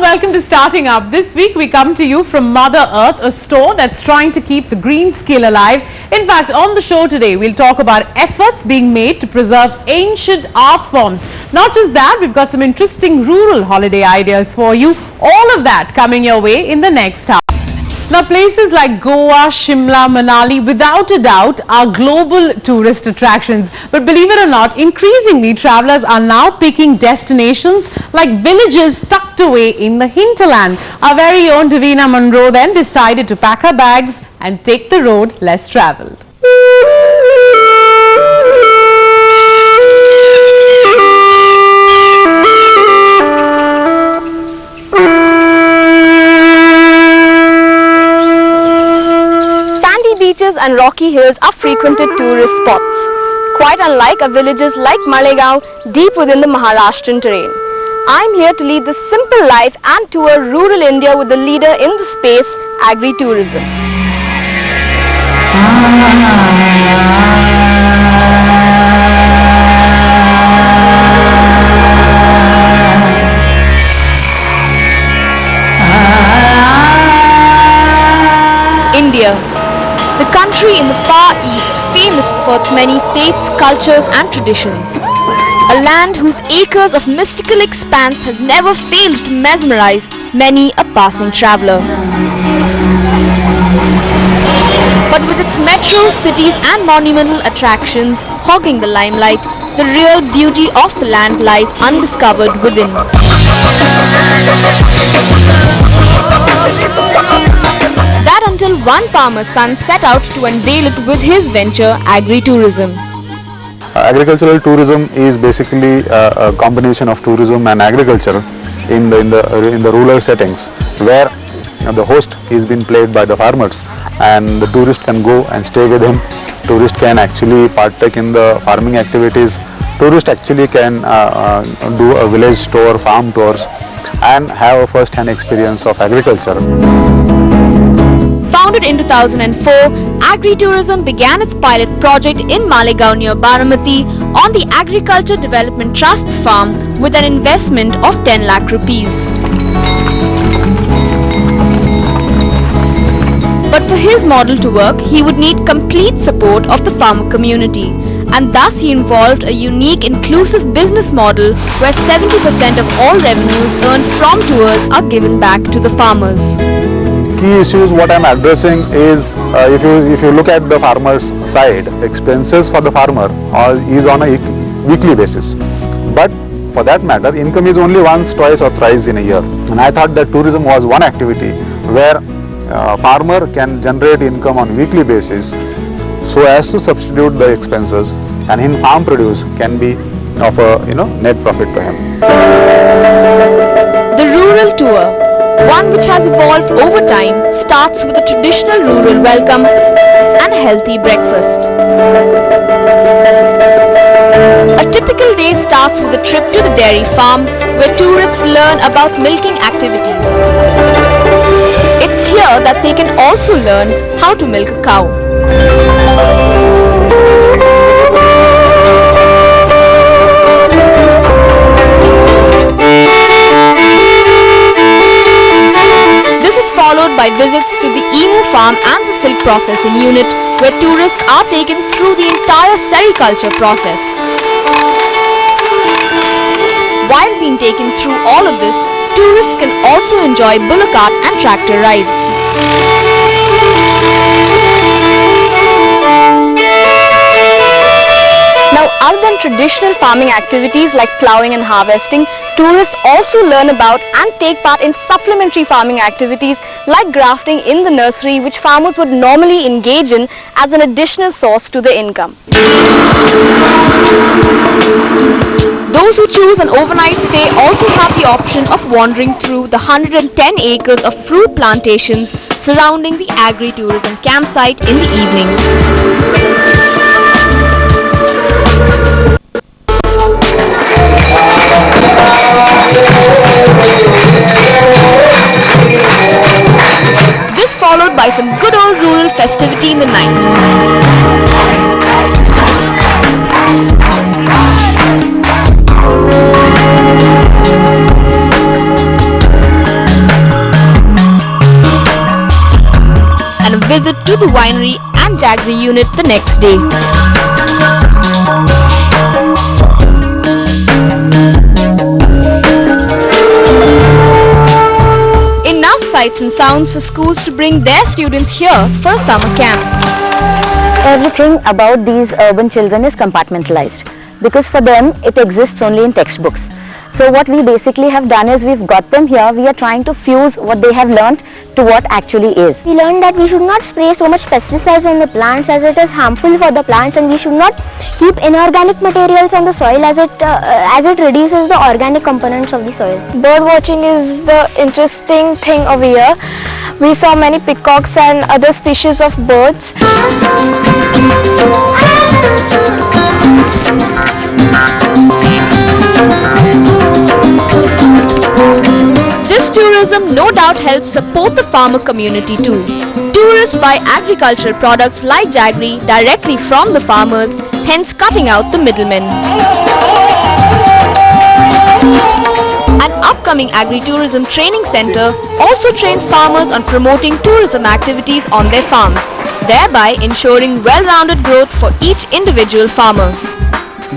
welcome to Starting Up. This week we come to you from Mother Earth, a store that's trying to keep the green skill alive. In fact, on the show today, we'll talk about efforts being made to preserve ancient art forms. Not just that, we've got some interesting rural holiday ideas for you. All of that coming your way in the next hour. Now, places like Goa, Shimla, Manali, without a doubt, are global tourist attractions. But believe it or not, increasingly, travelers are now picking destinations like villages tucked away in the hinterland. Our very own Davina Monroe then decided to pack her bags and take the road less traveled. Beaches and rocky hills are frequented tourist spots, quite unlike villages like Malegaon deep within the Maharashtrian terrain. I'm here to lead the simple life and tour rural India with the leader in the space, Agri tourism. India. The country in the far east, famous for its many faiths, cultures and traditions. A land whose acres of mystical expanse has never failed to mesmerize many a passing traveller. But with its metros, cities and monumental attractions hogging the limelight, the real beauty of the land lies undiscovered within. That until one farmer's son set out to unveil it with his venture, Agri-tourism. Agricultural tourism is basically a combination of tourism and agriculture in the rural settings, where the host is being played by the farmers and the tourist can go and stay with him. Tourist can actually partake in the farming activities. Tourist actually can do a village tour, farm tours and have a first-hand experience of agriculture. Founded in 2004, Agri-tourism began its pilot project in Malegaon near Baramati on the Agriculture Development Trust farm with an investment of 10 lakh rupees. But for his model to work, he would need complete support of the farmer community, and thus he involved a unique inclusive business model where 70% of all revenues earned from tours are given back to the farmers. Key issues what I am addressing is if you look at the farmer's side, expenses for the farmer is on a weekly basis. But for that matter, income is only once, twice or thrice in a year. And I thought that tourism was one activity where farmer can generate income on weekly basis so as to substitute the expenses, and in farm produce can be of a net profit to him. The rural tour, one which has evolved over time, starts with a traditional rural welcome and a healthy breakfast. A typical day starts with a trip to the dairy farm where tourists learn about milking activities. It's here that they can also learn how to milk a cow. Followed by visits to the emu farm and the silk processing unit, where tourists are taken through the entire sericulture process. While being taken through all of this, tourists can also enjoy bullock cart and tractor rides. Now, other than traditional farming activities like ploughing and harvesting, tourists also learn about and take part in supplementary farming activities like grafting in the nursery, which farmers would normally engage in as an additional source to their income. Those who choose an overnight stay also have the option of wandering through the 110 acres of fruit plantations surrounding the agri-tourism campsite in the evening. This followed by some good old rural festivity in the night. visit to the winery and jaggery unit the next day. Enough sights and sounds for schools to bring their students here for a summer camp. Everything about these urban children is compartmentalized because for them it exists only in textbooks. So what we basically have done is we've got them here, we are trying to fuse what they have learnt to what actually is. We learned that we should not spray so much pesticides on the plants as it is harmful for the plants, and we should not keep inorganic materials on the soil as it reduces the organic components of the soil. Bird watching is the interesting thing over here. We saw many peacocks and other species of birds. This tourism no doubt helps support the farmer community too. Tourists buy agricultural products like jaggery directly from the farmers, hence cutting out the middlemen. An upcoming agri-tourism training center also trains farmers on promoting tourism activities on their farms, thereby ensuring well-rounded growth for each individual farmer.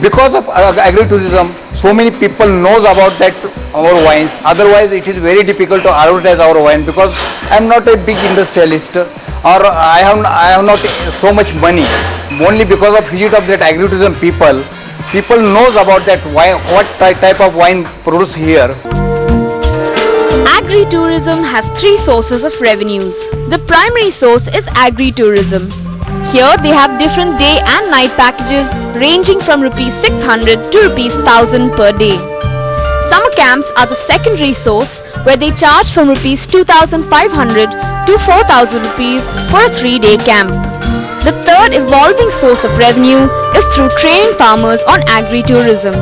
Because of agri-tourism, so many people knows about that our wines. Otherwise, it is very difficult to advertise our wine because I am not a big industrialist or I have not so much money. Only because of visit of that agri-tourism people knows about that wine, what type of wine produced here. Agri-tourism has three sources of revenues. The primary source is agri-tourism. Here they have different day and night packages ranging from Rs 600 to Rs 1000 per day. Summer camps are the secondary source where they charge from Rs 2500 to 4000 rupees for a 3-day camp. The third evolving source of revenue is through training farmers on agri-tourism.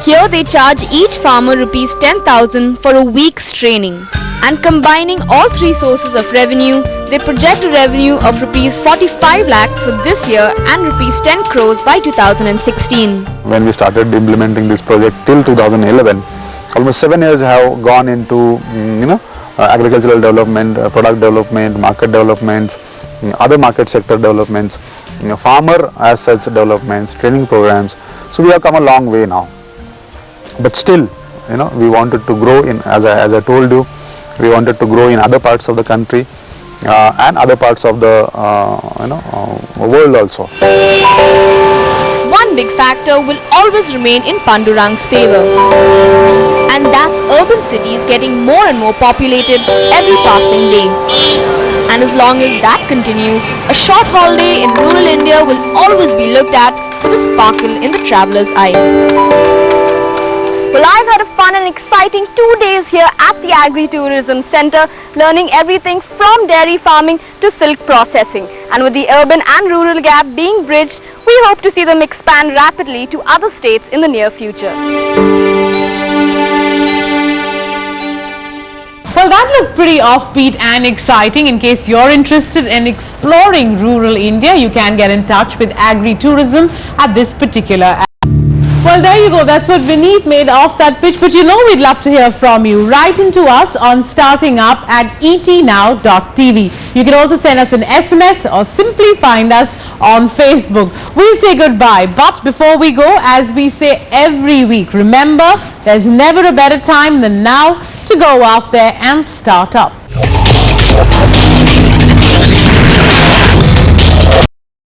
Here they charge each farmer Rs 10,000 for a week's training, and combining all three sources of revenue, they project a revenue of Rs 45 lakhs for this year and Rs 10 crores by 2016. When we started implementing this project till 2011, almost 7 years have gone into agricultural development, product development, market developments, other market sector developments, farmer as such developments, training programs. So we have come a long way now. But still, we wanted to grow in, as I told you, we wanted to grow in other parts of the country and other parts of the world also. One big factor will always remain in Pandurang's favor, and that's urban cities getting more and more populated every passing day. And as long as that continues, a short holiday in rural India will always be looked at with a sparkle in the traveller's eye. Well, I've had a fun and exciting 2 days here at the Agri-Tourism Centre, learning everything from dairy farming to silk processing. And with the urban and rural gap being bridged, we hope to see them expand rapidly to other states in the near future. Well, that looked pretty offbeat and exciting. In case you're interested in exploring rural India, you can get in touch with Agri-Tourism at this particular. Well, there you go. That's what Vineet made off that pitch. But we'd love to hear from you. Write into us on startingup@etnow.tv. You can also send us an SMS or simply find us on Facebook. We'll say goodbye. But before we go, as we say every week, remember, there's never a better time than now to go out there and start up.